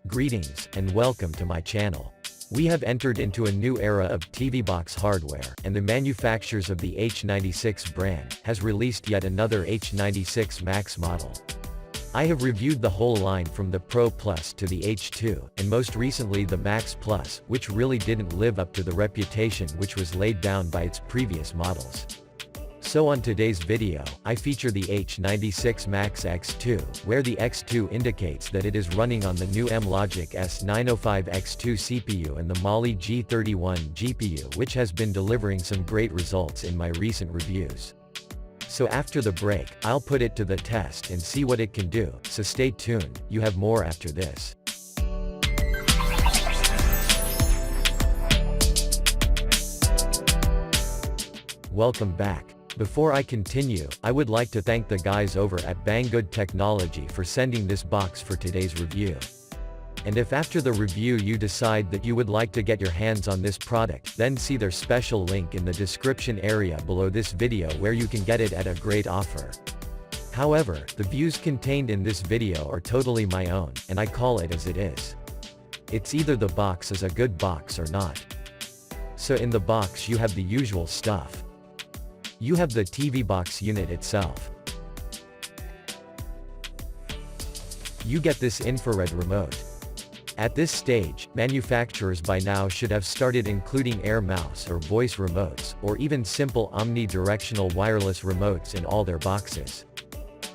Greetings, and welcome to my channel. We have entered into a new era of TV box hardware, and the manufacturers of the H96 brand has released yet another H96 Max model. I have reviewed the whole line from the Pro Plus to the H2, and most recently the Max Plus, which really didn't live up to the reputation which was laid down by its previous models. So on today's video, I feature the H96 Max X2, where the X2 indicates that it is running on the new Amlogic S905X2 CPU and the Mali G31 GPU, which has been delivering some great results in my recent reviews. So after the break, I'll put it to the test and see what it can do, so stay tuned, you have more after this. Welcome back. Before I continue, I would like to thank the guys over at Banggood Technology for sending this box for today's review. And if after the review you decide that you would like to get your hands on this product, then see their special link in the description area below this video where you can get it at a great offer. However, the views contained in this video are totally my own, and I call it as it is. It's either the box is a good box or not. So in the box you have the usual stuff. You have the TV box unit itself. You get this infrared remote. At this stage, manufacturers by now should have started including air mouse or voice remotes, or even simple omnidirectional wireless remotes in all their boxes.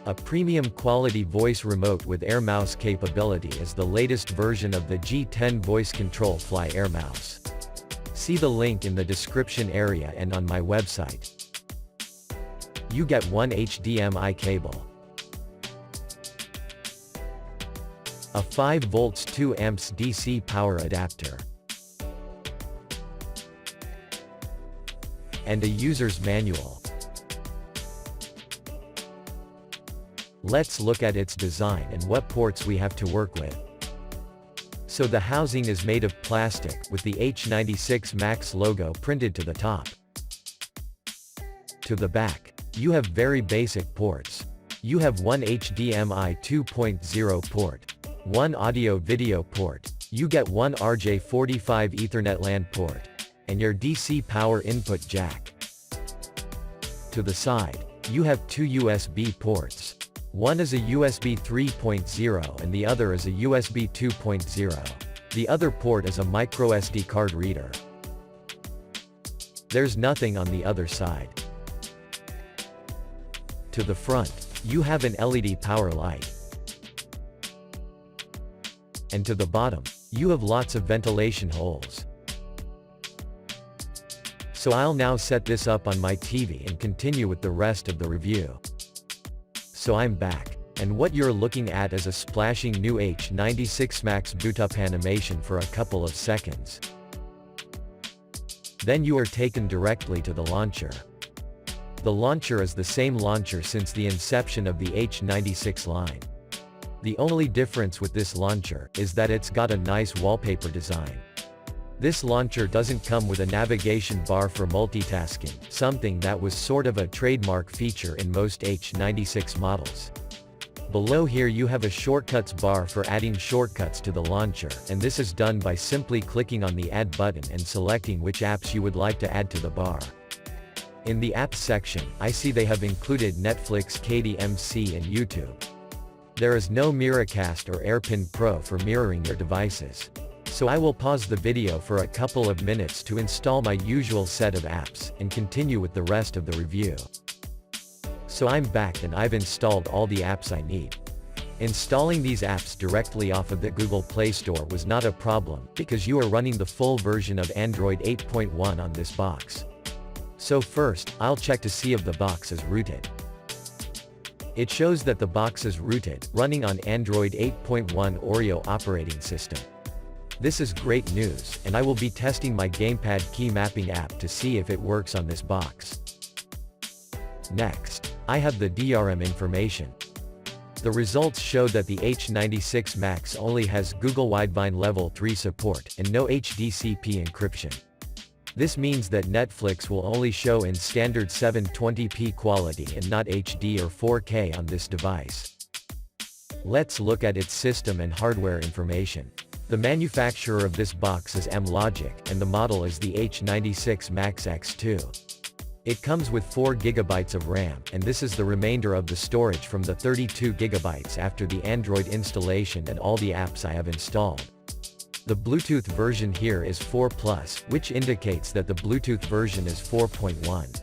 A premium quality voice remote with air mouse capability is the latest version of the G10 voice control Fly Air Mouse. See the link in the description area and on my website. You get one HDMI cable, a 5 volts 2 amps DC power adapter, and a user's manual. Let's look at its design and what ports we have to work with. So the housing is made of plastic, with the H96 Max logo printed to the top. To the back, you have very basic ports. You have one HDMI 2.0 port, one audio-video port, you get one RJ45 Ethernet LAN port, and your DC power input jack. To the side, you have two USB ports. One is a USB 3.0 and the other is a USB 2.0. The other port is a microSD card reader. There's nothing on the other side. To the front, you have an LED power light. And to the bottom, you have lots of ventilation holes. So I'll now set this up on my TV and continue with the rest of the review. So I'm back. And what you're looking at is a splashing new H96 Max boot-up animation for a couple of seconds. Then you are taken directly to the launcher. The launcher is the same launcher since the inception of the H96 line. The only difference with this launcher is that it's got a nice wallpaper design. This launcher doesn't come with a navigation bar for multitasking, something that was sort of a trademark feature in most H96 models. Below here you have a shortcuts bar for adding shortcuts to the launcher, and this is done by simply clicking on the Add button and selecting which apps you would like to add to the bar. In the apps section, I see they have included Netflix, eMMc and YouTube. There is no Miracast or AirPin Pro for mirroring your devices. So I will pause the video for a couple of minutes to install my usual set of apps, and continue with the rest of the review. So I'm back and I've installed all the apps I need. Installing these apps directly off of the Google Play Store was not a problem, because you are running the full version of Android 8.1 on this box. So first, I'll check to see if the box is rooted. It shows that the box is rooted, running on Android 8.1 Oreo operating system. This is great news, and I will be testing my gamepad key mapping app to see if it works on this box. Next, I have the DRM information. The results show that the H96 Max only has Google Widevine Level 3 support, and no HDCP encryption. This means that Netflix will only show in standard 720p quality and not HD or 4K on this device. Let's look at its system and hardware information. The manufacturer of this box is Amlogic, and the model is the H96 X2. It comes with 4 GB of RAM, and this is the remainder of the storage from the 32 GB after the Android installation and all the apps I have installed. The Bluetooth version here is 4+, which indicates that the Bluetooth version is 4.1.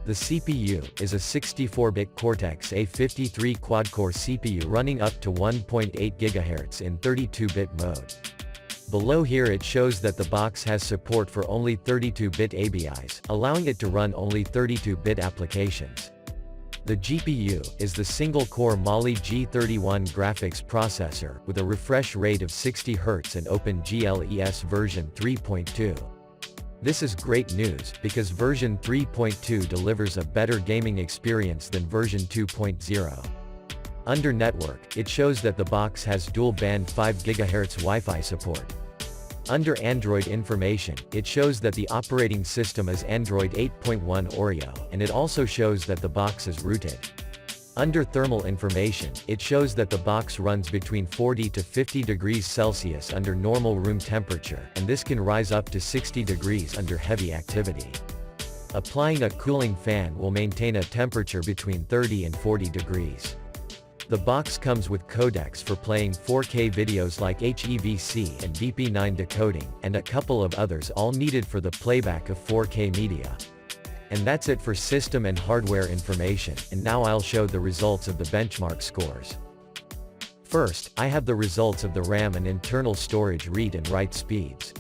The CPU is a 64-bit Cortex-A53 quad-core CPU running up to 1.8 GHz in 32-bit mode. Below here it shows that the box has support for only 32-bit ABIs, allowing it to run only 32-bit applications. The GPU is the single-core Mali G31 graphics processor, with a refresh rate of 60 Hz and OpenGLES version 3.2. This is great news, because version 3.2 delivers a better gaming experience than version 2.0. Under Network, it shows that the box has dual-band 5 GHz Wi-Fi support. Under Android information, it shows that the operating system is Android 8.1 Oreo, and it also shows that the box is rooted. Under thermal information, it shows that the box runs between 40 to 50 degrees Celsius under normal room temperature, and this can rise up to 60 degrees under heavy activity. Applying a cooling fan will maintain a temperature between 30 and 40 degrees. The box comes with codecs for playing 4K videos like HEVC and DP9 decoding, and a couple of others all needed for the playback of 4K media. And that's it for system and hardware information, and now I'll show the results of the benchmark scores. First, I have the results of the RAM and internal storage read and write speeds.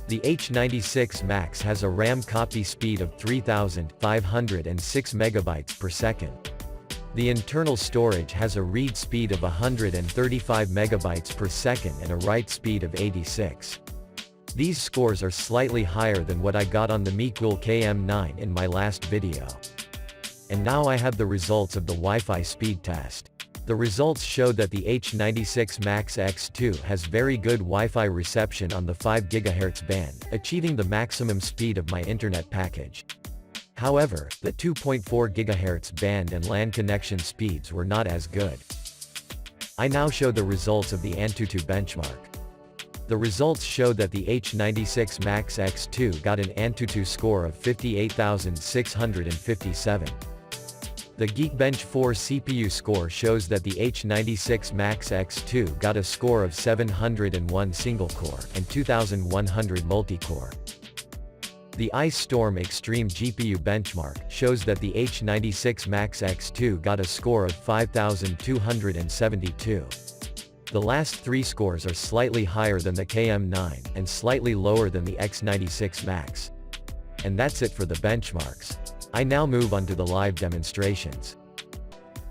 The H96 Max has a RAM copy speed of 3,506 MB per second. The internal storage has a read speed of 135 MB per second and a write speed of 86. These scores are slightly higher than what I got on the Mecool KM9 in my last video. And now I have the results of the Wi-Fi speed test. The results show that the H96 Max X2 has very good Wi-Fi reception on the 5 GHz band, achieving the maximum speed of my internet package. However, the 2.4 GHz band and LAN connection speeds were not as good. I now show the results of the Antutu benchmark. The results show that the H96 Max X2 got an Antutu score of 58,657. The Geekbench 4 CPU score shows that the H96 Max X2 got a score of 701 single-core and 2,100 multi-core. The IceStorm Extreme GPU benchmark shows that the H96 Max X2 got a score of 5,272. The last 3 scores are slightly higher than the KM9, and slightly lower than the X96 Max. And that's it for the benchmarks. I now move on to the live demonstrations.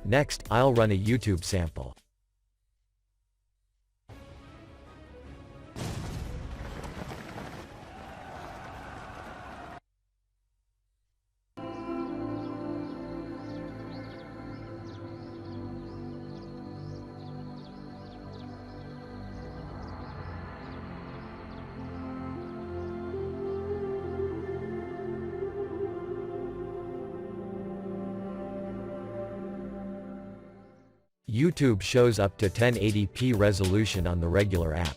Next, I'll run a YouTube sample. YouTube shows up to 1080p resolution on the regular app.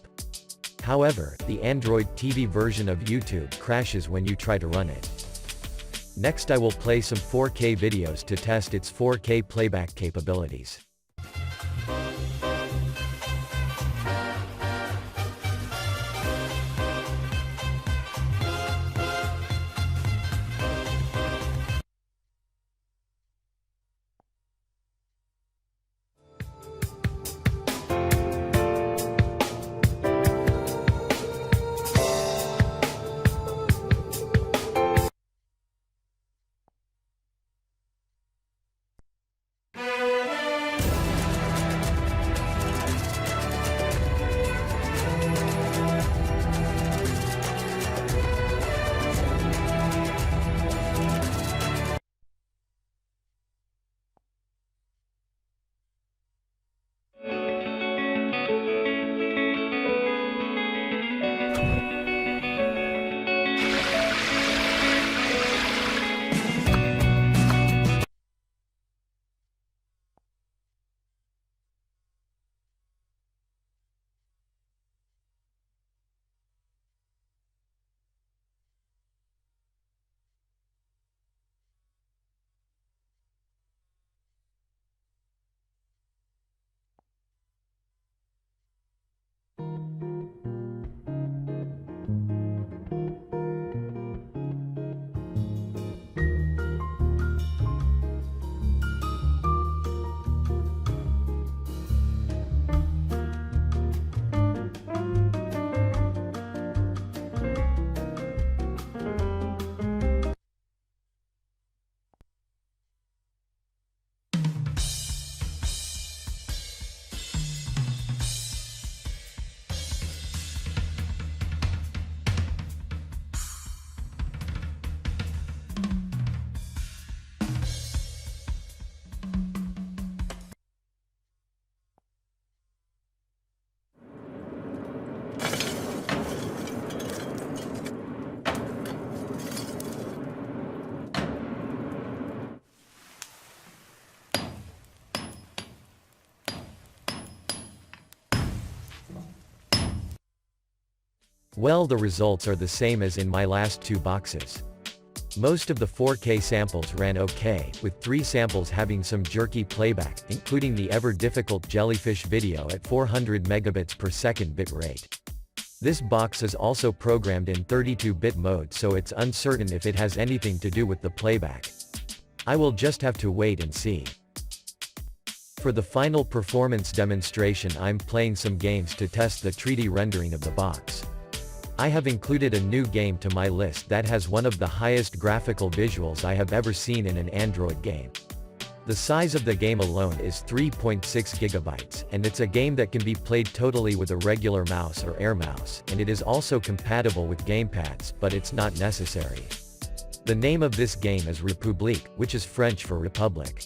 However, the Android TV version of YouTube crashes when you try to run it. Next I will play some 4K videos to test its 4K playback capabilities. Well, the results are the same as in my last two boxes. Most of the 4K samples ran okay, with 3 samples having some jerky playback, including the ever-difficult jellyfish video at 400 megabits per second bitrate. This box is also programmed in 32-bit mode, so it's uncertain if it has anything to do with the playback. I will just have to wait and see. For the final performance demonstration, I'm playing some games to test the 3D rendering of the box. I have included a new game to my list that has one of the highest graphical visuals I have ever seen in an Android game. The size of the game alone is 3.6 gigabytes, and it's a game that can be played totally with a regular mouse or Air mouse, and it is also compatible with gamepads, but it's not necessary. The name of this game is République, which is French for Republic.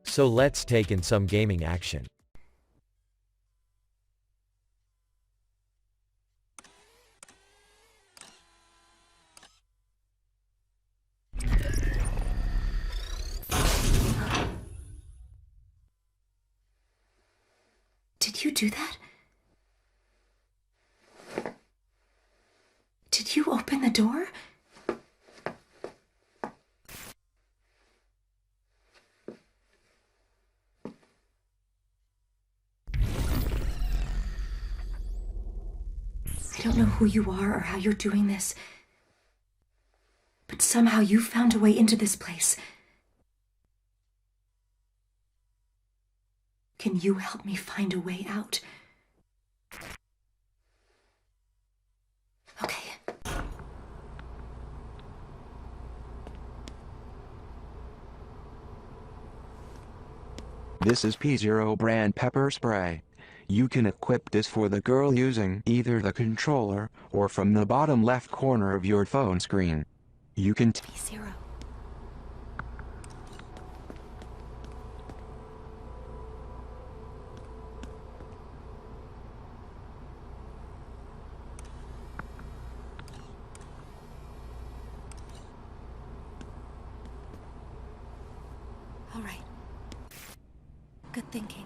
So let's take in some gaming action. Did you do that? Did you open the door? I don't know who you are or how you're doing this, but somehow you found a way into this place. Can you help me find a way out? Okay. This is P0 brand pepper spray. You can equip this for the girl using either the controller or from the bottom left corner of your phone screen. You can P0. All right. Good thinking.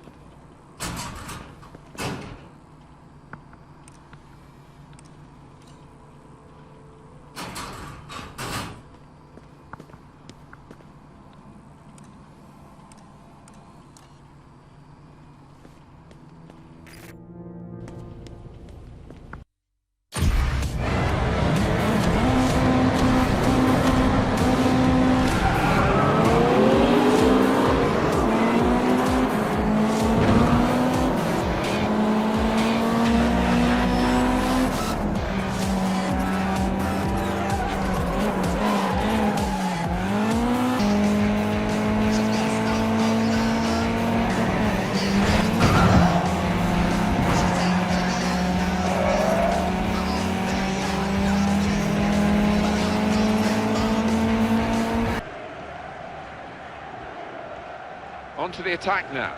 On to the attack now.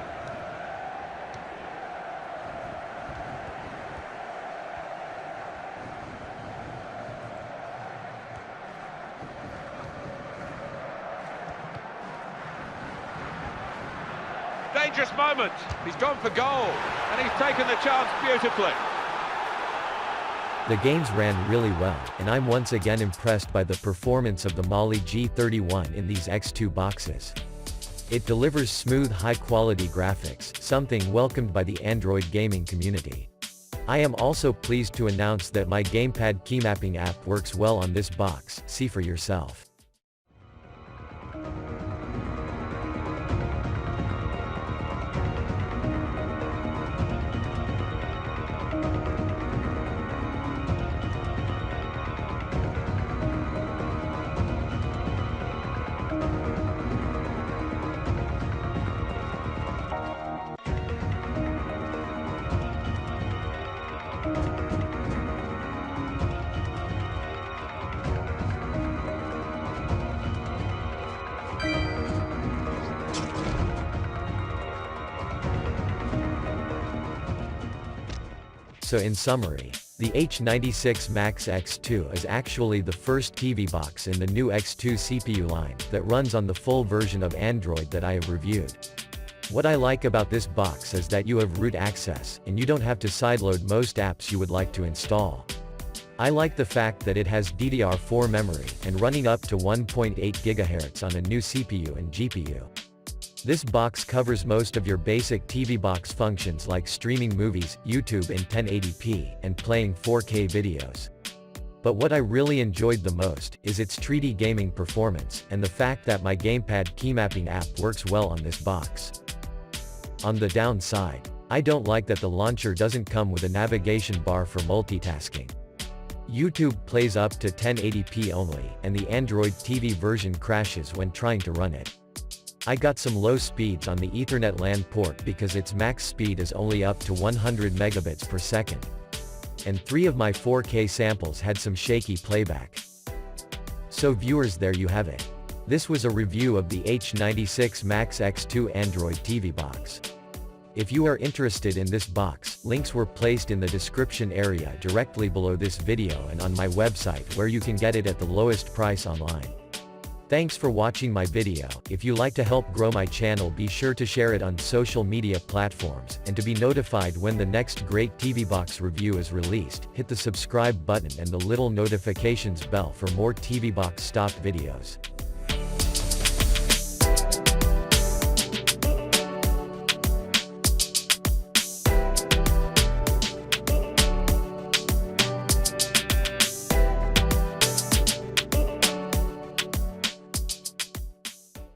Dangerous moment. He's gone for goal, and he's taken the chance beautifully. The games ran really well, and I'm once again impressed by the performance of the Mali G31 in these X2 boxes. It delivers smooth, high-quality graphics, something welcomed by the Android gaming community. I am also pleased to announce that my gamepad key mapping app works well on this box. See for yourself. So in summary, the H96 Max X2 is actually the first TV box in the new X2 CPU line that runs on the full version of Android that I have reviewed. What I like about this box is that you have root access, and you don't have to sideload most apps you would like to install. I like the fact that it has DDR4 memory, and running up to 1.8 GHz on a new CPU and GPU. This box covers most of your basic TV box functions like streaming movies, YouTube in 1080p, and playing 4K videos. But what I really enjoyed the most, is its 3D gaming performance, and the fact that my gamepad keymapping app works well on this box. On the downside, I don't like that the launcher doesn't come with a navigation bar for multitasking. YouTube plays up to 1080p only, and the Android TV version crashes when trying to run it. I got some low speeds on the Ethernet LAN port because its max speed is only up to 100 megabits per second. And 3 of my 4K samples had some shaky playback. So viewers, there you have it. This was a review of the H96 Max X2 Android TV box. If you are interested in this box, links were placed in the description area directly below this video and on my website where you can get it at the lowest price online. Thanks for watching my video. If you like to help grow my channel, be sure to share it on social media platforms, and to be notified when the next great TV box review is released, hit the subscribe button and the little notifications bell for more TV box stock videos.